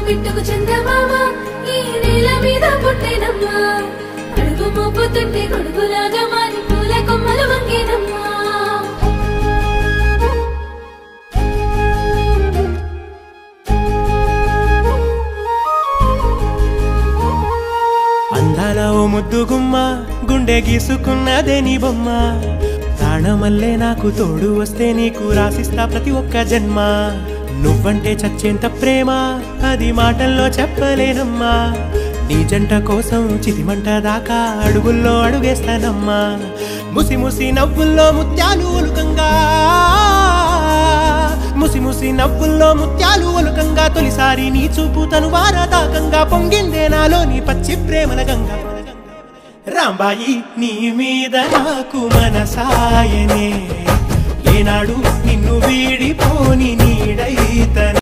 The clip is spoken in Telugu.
పిట్టుకు చందమామ ఈ నేల మీద పుట్టేనమ్మా అడుగు మోపుతుంటే గొడుగులాగా మారి పూల కొమ్మలు వంగేనమ్మా అందాల ఓ ముద్దు గుమ్మ గుండె గీసుకున్నదే నీ బొమ్మ ప్రాణమల్లే నాకు తోడు వస్తే నీకు రాసిస్తా ప్రతి ఒక్క జన్మ నువ్వంటే చచ్చేంత ప్రేమ అది మాటల్లో చెప్పలేనమ్మా నీ జంట కోసం చితిమంట దాకా అడుగుల్లో అడుగేస్తానమ్మా ముసి ముసి నవ్వుల్లో ముత్యాలు ఒలుకంగా ముసి ముసి నవ్వుల్లో ముత్యాలు ఒలుకంగా తొలిసారి నీ చూపు తను వారదాకంగా పొంగిందే నాలో నీ పచ్చి ప్రేమల గంగా రాంబాయి నీ మీద నాకు మనసాయనే ఏనాడు నిన్ను వీడిపోని నీడైతనే